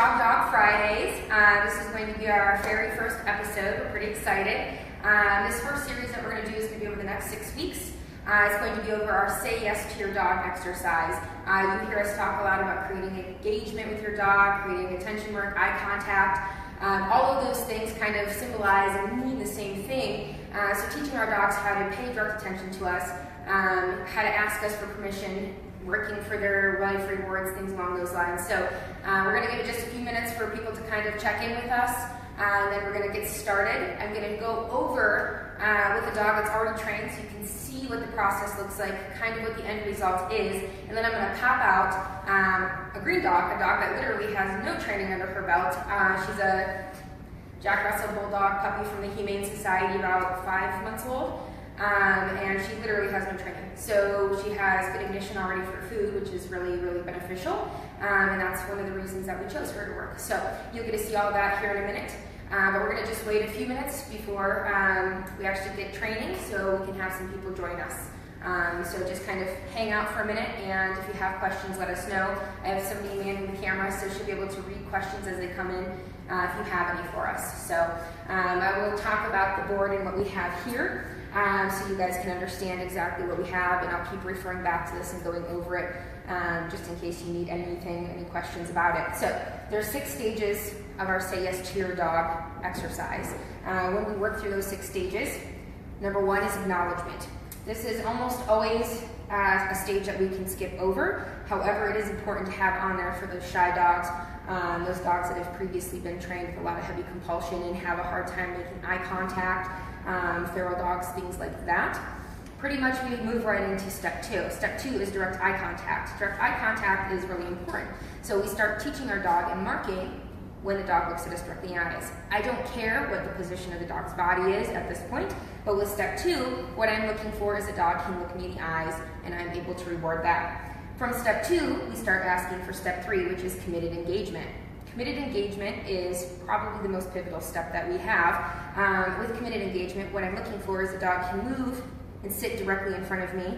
Frog Dog Fridays. This is going to be our very first episode. We're pretty excited. This first series that we're going to do is going to be over the next 6 weeks. It's going to be over our Say Yes to Your Dog exercise. You hear us talk a lot about creating engagement with your dog, creating attention work, eye contact. All of those things kind of symbolize and mean the same thing. So teaching our dogs how to pay direct attention to us, how to ask us for permission, working for their life rewards, things along those lines. So we're going to give it just a few minutes for people to kind of check in with us, and then we're going to get started. I'm going to go over with a dog that's already trained so you can see what the process looks like, kind of what the end result is, and then I'm going to pop out a green dog, a dog that literally has no training under her belt. She's a Jack Russell Bulldog puppy from the Humane Society, about 5 months old. And she literally has no training. So she has good ignition already for food, which is really, really beneficial. And that's one of the reasons that we chose her to work. So you'll get to see all of that here in a minute. But we're going to just wait a few minutes before we actually get training so we can have some people join us. So just kind of hang out for a minute, and if you have questions, let us know. I have somebody manning the camera, so she'll be able to read questions as they come in if you have any for us. So I will talk about the board and what we have here. So you guys can understand exactly what we have, and I'll keep referring back to this and going over it just in case you need anything, any questions about it. So there's 6 stages of our Say Yes to Your Dog exercise. When we work through those 6 stages, number 1 is acknowledgement. This is almost always a stage that we can skip over. However, it is important to have on there for those shy dogs, those dogs that have previously been trained with a lot of heavy compulsion and have a hard time making eye contact, feral dogs, things like that. Pretty much we move right into step 2. Step 2 is direct eye contact. Direct eye contact is really important. So we start teaching our dog and marking when the dog looks at us directly in the eyes. I don't care what the position of the dog's body is at this point, but with step 2, what I'm looking for is a dog can look me in the eyes, and I'm able to reward that. From step 2, we start asking for step 3, which is committed engagement. Committed engagement is probably the most pivotal step that we have. With committed engagement, what I'm looking for is a dog can move and sit directly in front of me,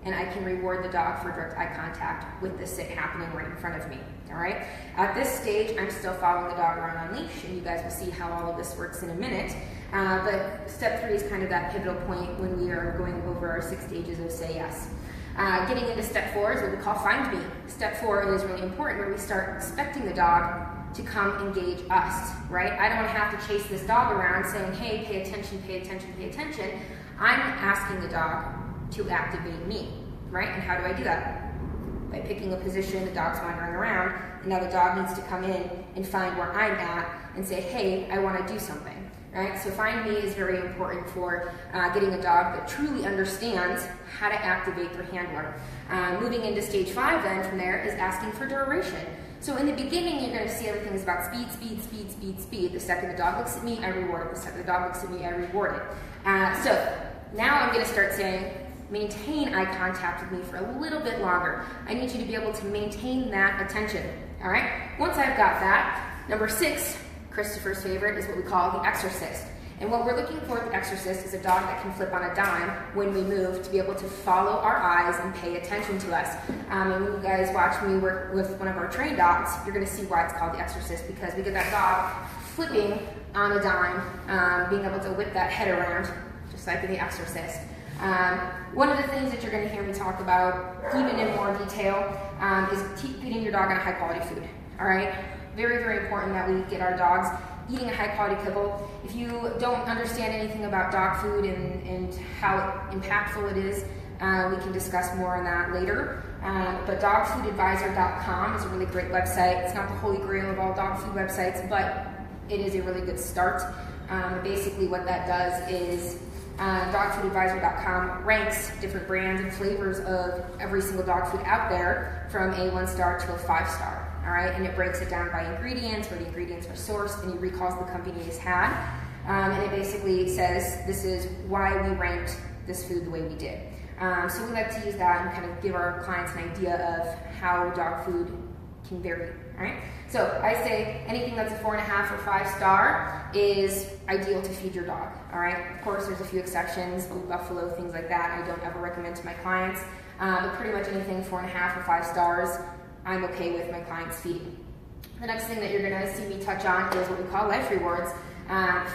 and I can reward the dog for direct eye contact with the sit happening right in front of me, all right? At this stage, I'm still following the dog around on leash, and you guys will see how all of this works in a minute. But step 3 is kind of that pivotal point when we are going over our 6 stages of Say Yes. Getting into step 4 is what we call Find Me. Step 4 is really important, where we start expecting the dog to come engage us, right? I don't have to chase this dog around saying, hey, pay attention, pay attention, pay attention. I'm asking the dog to activate me, right? And how do I do that? By picking a position, the dog's wandering around, and now the dog needs to come in and find where I'm at and say, hey, I want to do something, right? So Find Me is very important for getting a dog that truly understands how to activate their handler. Moving into stage 5 then from there is asking for duration. So in the beginning, you're going to see everything is about speed, speed, speed, speed, speed. The second the dog looks at me, I reward it. The second the dog looks at me, I reward it. So now I'm going to start saying, maintain eye contact with me for a little bit longer. I need you to be able to maintain that attention, all right? Once I've got that, number 6, Christopher's favorite, is what we call the exorcist. And what we're looking for with the exorcist is a dog that can flip on a dime when we move to be able to follow our eyes and pay attention to us. And when you guys watch me work with one of our trained dogs, you're going to see why it's called the exorcist, because we get that dog flipping on a dime, being able to whip that head around, just like in the exorcist. One of the things that you're going to hear me talk about, even in more detail, is feeding your dog on high quality food, all right? Very, very important that we get our dogs eating a high quality kibble. If you don't understand anything about dog food and how impactful it is, we can discuss more on that later. But dogfoodadvisor.com is a really great website. It's not the holy grail of all dog food websites, but it is a really good start. Basically what that does is dogfoodadvisor.com ranks different brands and flavors of every single dog food out there from a 1-star to a 5-star. All right, and it breaks it down by ingredients, where the ingredients are sourced, and it recalls the company has had. And it basically says this is why we ranked this food the way we did. So we like to use that and kind of give our clients an idea of how dog food can vary. All right, so I say anything that's a 4.5 or 5-star is ideal to feed your dog. All right, of course there's a few exceptions, Blue Buffalo, things like that. I don't ever recommend to my clients, but pretty much anything 4.5 or 5 stars, I'm okay with my clients feeding. The next thing that you're going to see me touch on is what we call life rewards.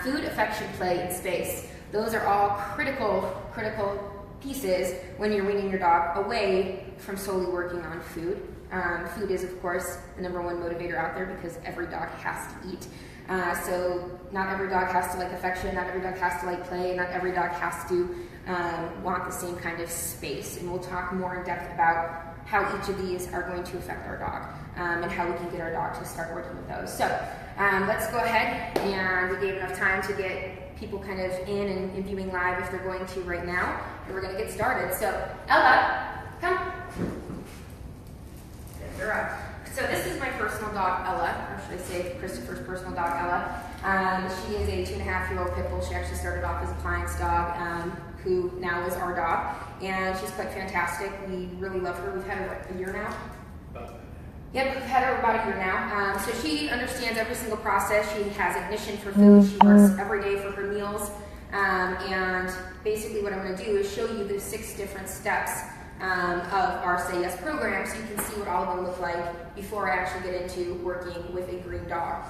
Food, affection, play, and space. Those are all critical pieces when you're weaning your dog away from solely working on food. Food is, of course, the number one motivator out there because every dog has to eat. So not every dog has to like affection, not every dog has to like play, not every dog has to want the same kind of space. And we'll talk more in depth about how each of these are going to affect our dog and how we can get our dog to start working with those. So let's go ahead, and we gave enough time to get people kind of in and viewing live if they're going to right now, and we're going to get started. So Ella, come. You're up. So this is my personal dog, Ella, or should I say Christopher's personal dog, Ella. She is a 2.5-year-old pit bull. She actually started off as a client's dog, who now is our dog, and she's quite fantastic. We really love her. We've had her, what, a year now? Yep, we've had her about a year now. So she understands every single process. She has ignition for food. She works every day for her meals. And basically what I'm going to do is show you the 6 different steps of our Say Yes program, so you can see what all of them look like before I actually get into working with a green dog.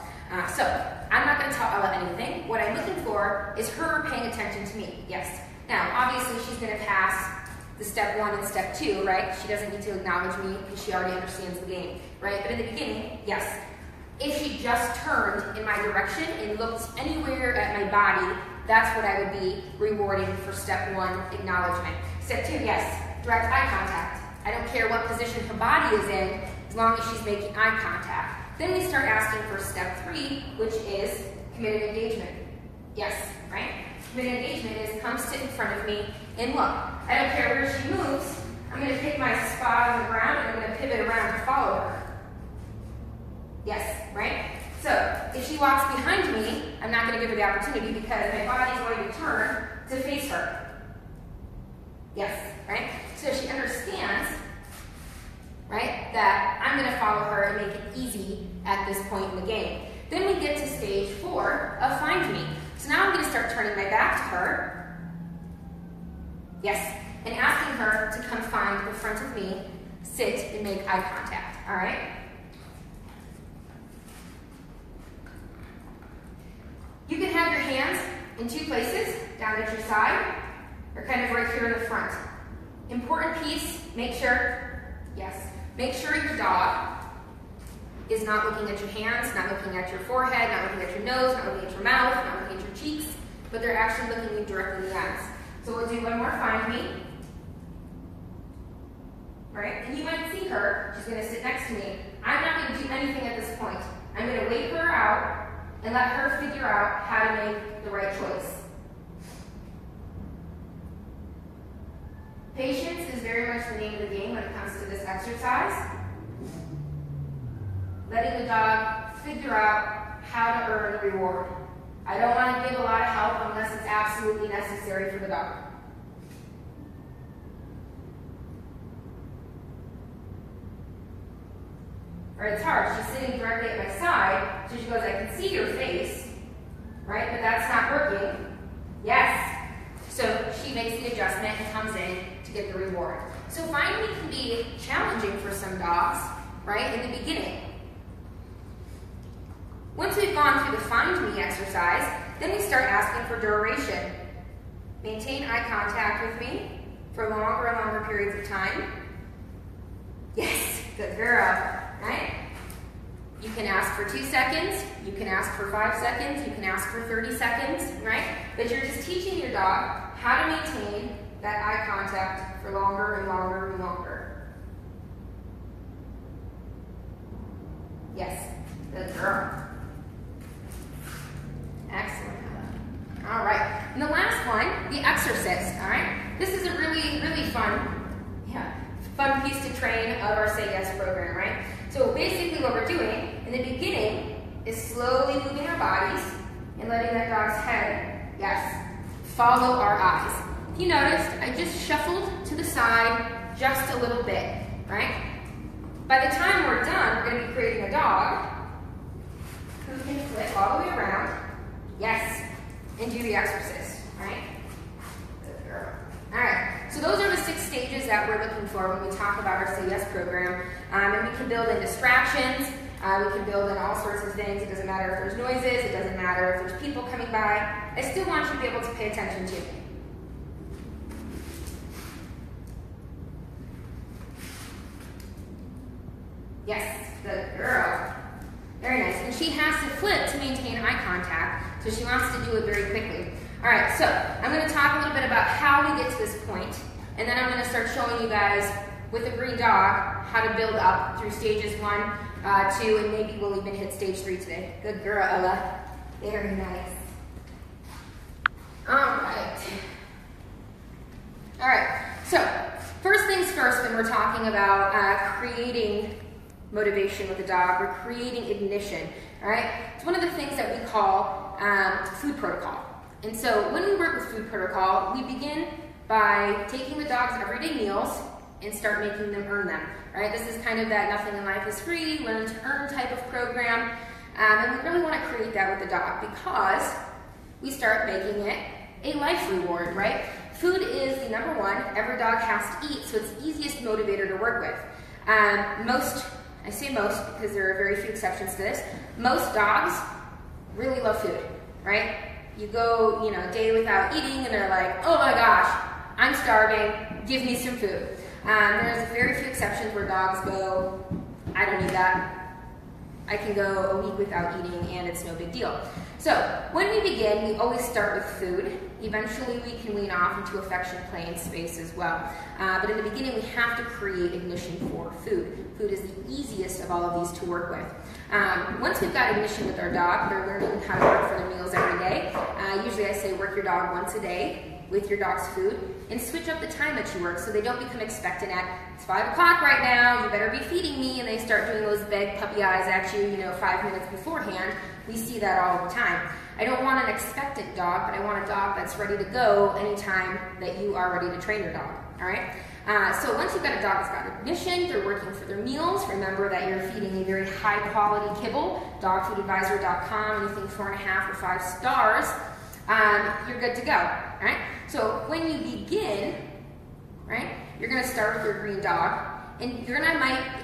So I'm not going to tell Ella anything. What I'm looking for is her paying attention to me. Yes. Now, obviously, she's going to pass the step 1 and step 2, right? She doesn't need to acknowledge me because she already understands the game, right? But in the beginning, yes. If she just turned in my direction and looked anywhere at my body, that's what I would be rewarding for step 1, acknowledgement. Step 2, yes, direct eye contact. I don't care what position her body is in, as long as she's making eye contact. Then we start asking for step 3, which is committed engagement. Yes, right? Committed engagement is come sit in front of me and look. I don't care where she moves. I'm going to pick my spot on the ground and I'm going to pivot around to follow her. Yes, right? So if she walks behind me, I'm not going to give her the opportunity because my body's going to turn to face her. Yes, right? So she understands, right, that I'm going to follow her and make it easy at this point in the game. Then we get to stage 4 of find me. So now I'm going to start turning my back to her. Yes, and asking her to come find the front of me, sit, and make eye contact. All right? You can have your hands in 2 places, down at your side, or kind of right here in the front. Important piece, make sure your dog is not looking at your hands, not looking at your forehead, not looking at your nose, not looking at your mouth, not looking at your cheeks, but they're actually looking you directly in the eyes. So we'll do one more find me. Right? And you might see her, she's going to sit next to me. I'm not going to do anything at this point. I'm going to wait her out and let her figure out how to make the right choice. Patience is very much the name of the game when it comes to this exercise. Letting the dog figure out how to earn the reward. I don't want to give a lot of help unless it's absolutely necessary for the dog. Right, it's hard. She's sitting directly at my side, so she goes, I can see your face, right? But that's not working. Yes. So she makes the adjustment and comes in to get the reward. So find me can be challenging for some dogs, right, in the beginning. Once we've gone through the find me exercise, then we start asking for duration. Maintain eye contact with me for longer and longer periods of time. Yes, good girl, right? You can ask for 2 seconds, you can ask for 5 seconds, you can ask for 30 seconds, right? But you're just teaching your dog how to maintain that eye contact for longer and longer and longer. Yes, good girl. Excellent. All right, and the last one, the exorcist, all right? This is a really, really fun piece to train of our Say Yes program, right? So basically what we're doing in the beginning is slowly moving our bodies and letting that dog's head, yes, follow our eyes. If you noticed, I just shuffled to the side just a little bit, right? By the time we're done, we're going to be creating a dog who can flip all the way around, yes, and do the exorcist, right? Good girl. All right, so those are the 6 stages that we're looking for when we talk about our Say Yes program. And we can build in distractions. We can build in all sorts of things. It doesn't matter if there's noises. It doesn't matter if there's people coming by. I still want you to be able to pay attention to me. Yes, good girl. Very nice. And she has to flip to maintain eye contact, so she wants to do it very quickly. All right, so I'm going to talk a little bit about how we get to this point, and then I'm going to start showing you guys with a green dog how to build up through stages 1, 2, and maybe we'll even hit stage 3 today. Good girl, Ella. Very nice. All right. All right, so first things first, when we're talking about creating motivation with a dog, we're creating ignition, all right? It's one of the things that we call food protocol. And so when we work with food protocol, we begin by taking the dog's everyday meals and start making them earn them, all right? This is kind of that nothing in life is free, learn to earn type of program. And we really want to create that with the dog because we start making it a life reward, right? Food is the number one every dog has to eat, so it's the easiest motivator to work with. I say most because there are very few exceptions to this. Most dogs really love food, right? You go, a day without eating and they're like, oh my gosh, I'm starving, give me some food. There's very few exceptions where dogs go, I don't need that. I can go a week without eating and it's no big deal. So when we begin, we always start with food. Eventually we can lean off into affection, play, and space as well. But in the beginning, we have to create ignition for food. Food is the easiest of all of these to work with. Once we've got ignition with our dog, they're learning how to work for their meals every day. Usually I say work your dog once a day with your dog's food and switch up the time that you work so they don't become expectant at, it's 5 o'clock right now, you better be feeding me, and they start doing those big puppy eyes at you, 5 minutes beforehand. We see that all the time. I don't want an expectant dog, but I want a dog that's ready to go anytime that you are ready to train your dog, all right? So once you've got a dog that's got ignition, they're working for their meals. Remember that you're feeding a very high quality kibble, dogfoodadvisor.com, anything 4.5 or 5 stars, you're good to go, all right? So when you begin, right, you're gonna start with your green dog, and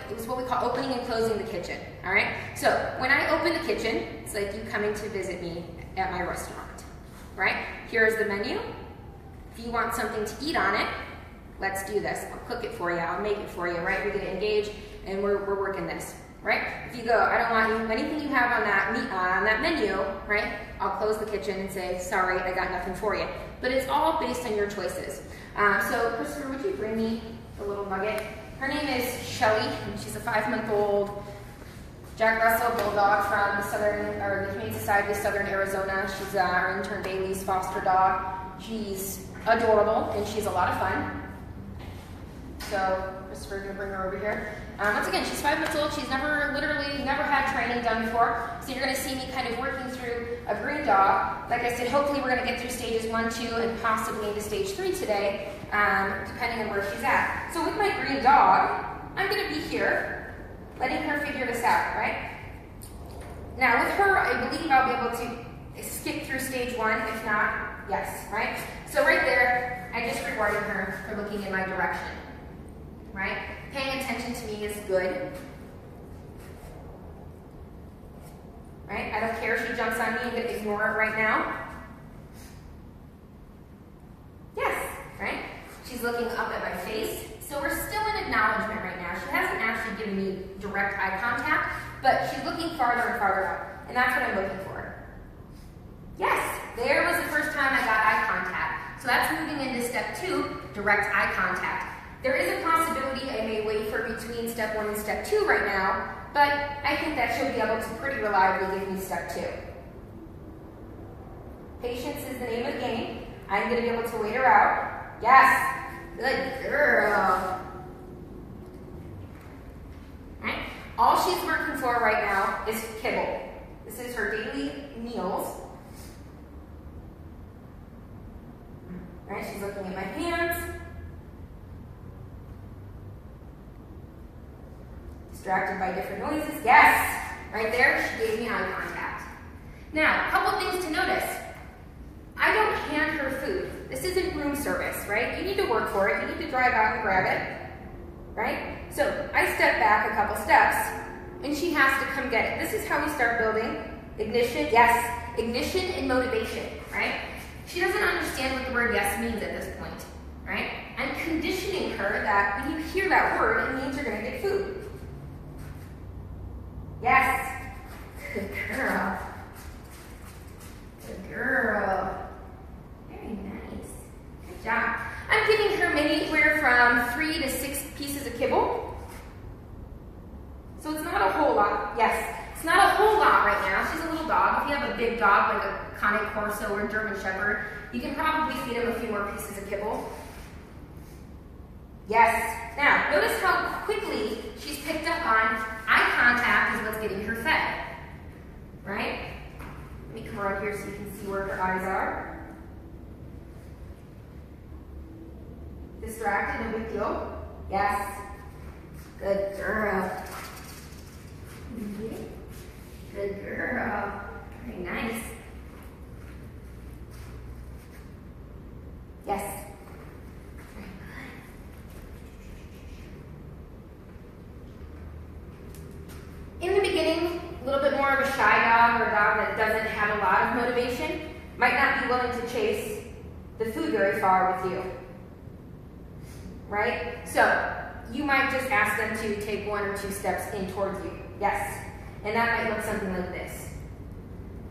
it's what we call opening and closing the kitchen, all right? So when I open the kitchen, it's like you coming to visit me at my restaurant, right? Here's the menu. If you want something to eat on it, let's do this. I'll cook it for you, I'll make it for you, right? We get engaged and we're working this, right? If you go, I don't want anything you have on that menu, right? I'll close the kitchen and say, sorry, I got nothing for you. But it's all based on your choices. So Christopher, would you bring me the little nugget? Her name is Shelly, and she's a 5-month-old Jack Russell Bulldog from the Humane Society of Southern Arizona. She's our intern Bailey's foster dog. She's adorable, and she's a lot of fun. So Christopher's gonna bring her over here. Once again, she's 5 months old. She's literally never had training done before. So you're gonna see me kind of working through a green dog. Like I said, hopefully we're gonna get through stages 1, 2, and possibly into stage 3 today, depending on where she's at. So with my green dog, I'm gonna be here, letting her figure this out, right? Now with her, I believe I'll be able to skip through stage 1. If not, yes, right? So right there, I just rewarded her for looking in my direction. Right? Paying attention to me is good. Right? I don't care if she jumps on me and gonna ignore it right now. Yes, right? She's looking up at my face. So we're still in acknowledgement right now. She hasn't actually given me direct eye contact, but she's looking farther and farther up. And that's what I'm looking for. Yes, there was the first time I got eye contact. So that's moving into step 2, direct eye contact. There is a possibility I may waver between step 1 and step 2 right now, but I think that she'll be able to pretty reliably give me step 2. Patience is the name of the game. I'm going to be able to wait her out. Yes, good girl. All right. All she's working for right now is kibble. This is her daily meals. All right, she's looking at my hands. Distracted by different noises. Yes! Right there, she gave me eye contact. Now, a couple things to notice. I don't hand her food. This isn't room service, right? You need to work for it. You need to drive out and grab it, right? So I step back a couple steps, and she has to come get it. This is how we start building ignition, yes, ignition and motivation, right? She doesn't understand what the word yes means at this point, right? I'm conditioning her that when you hear that word, it means you're going to get food. Yes. Good girl. Good girl. Very nice. Good job. I'm giving her anywhere from 3 to 6 pieces of kibble. So it's not a whole lot. Yes. It's not a whole lot right now. She's a little dog. If you have a big dog like a Cane Corso or German Shepherd, you can probably feed him a few more pieces of kibble. Yes. Now, notice how quickly she's picked up on eye contact is what's getting her fed. Right? Let me come around here so you can see where her eyes are. Distracted, no big deal. Yes. Good girl. Good girl. Very nice. Yes. Very good. In the beginning, a little bit more of a shy dog or a dog that doesn't have a lot of motivation might not be willing to chase the food very far with you. Right? So, you might just ask them to take 1 or 2 steps in towards you. Yes. And that might look something like this.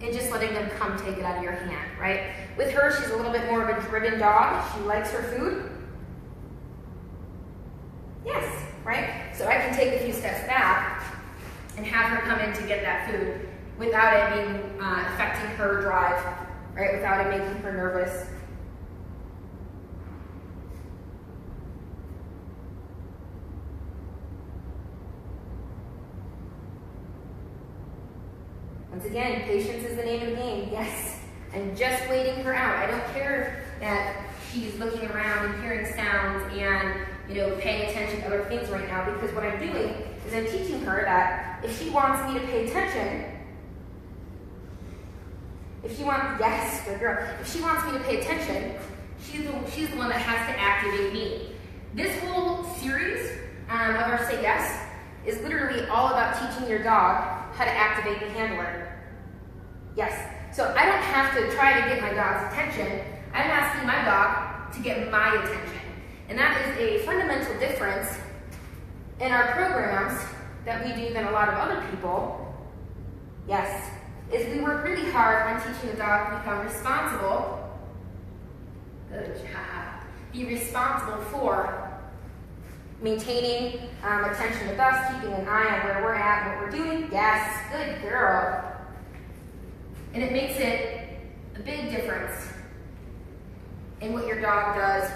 And just letting them come take it out of your hand, right? With her, she's a little bit more of a driven dog. She likes her food. Yes, right? So I can take a few steps back and have her come in to get that food without it being affecting her drive, right? Without it making her nervous. Once again, patience is the name of the game. Yes, I'm just waiting her out. I don't care that she's looking around and hearing sounds and, paying attention to other things right now, because what I'm doing is I'm teaching her that if she wants me to pay attention, if she wants me to pay attention, she's the one that has to activate me. This whole series of our Say Yes is literally all about teaching your dog how to activate the handler. Yes. So I don't have to try to get my dog's attention. I'm asking my dog to get my attention. And that is a fundamental difference in our programs that we do than a lot of other people. Yes. Is we work really hard on teaching the dog to become responsible. Good job. Be responsible for maintaining attention with us, keeping an eye on where we're at and what we're doing. Yes, good girl. And it makes it a big difference in what your dog does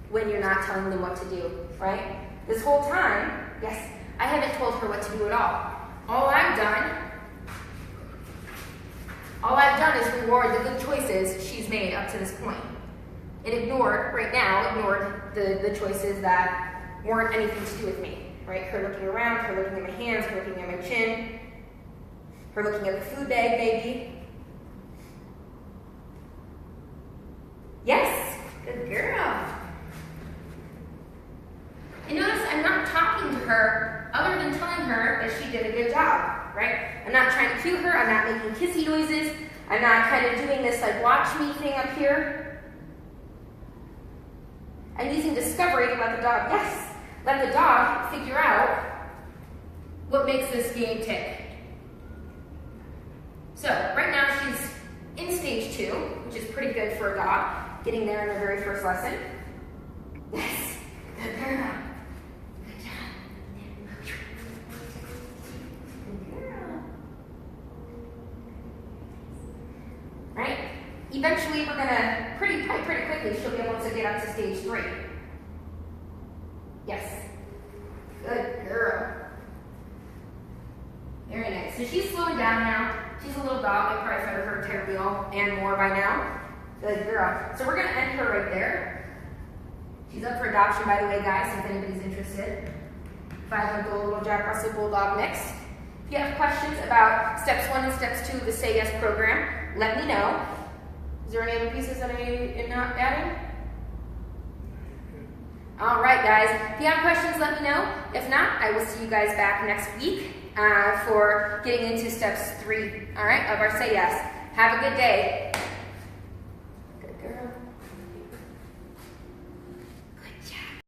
when you're not telling them what to do, right? This whole time, yes, I haven't told her what to do at all. All I've done is reward the good choices she's made up to this point. And ignored the choices that weren't anything to do with me, right? Her looking around, her looking at my hands, her looking at my chin, her looking at the food bag, maybe. Yes, good girl. And notice I'm not talking to her other than telling her that she did a good job, right? I'm not trying to cue her, I'm not making kissy noises, I'm not kind of doing this like watch me thing up here. I'm using discovery to let the dog figure out what makes this game tick. So, right now she's in stage 2, which is pretty good for a dog, getting there in the very first lesson. Yes, good girl. Good job. Good girl. Right? Eventually we're gonna, pretty quickly, she'll be able to get up to stage 3. Yes. Good girl. Very nice. So she's slowing down now. She's a little dog. I probably fed her a tear wheel and more by now. Good girl. So we're going to end her right there. She's up for adoption, by the way, guys, if anybody's interested. 5-month-old little Jack Russell Bulldog mix. If you have questions about steps 1 and steps 2 of the Say Yes program, let me know. Is there any other pieces that I am not adding? All right, guys. If you have questions, let me know. If not, I will see you guys back next week. for getting into steps 3, all right, of our Say Yes. Have a good day.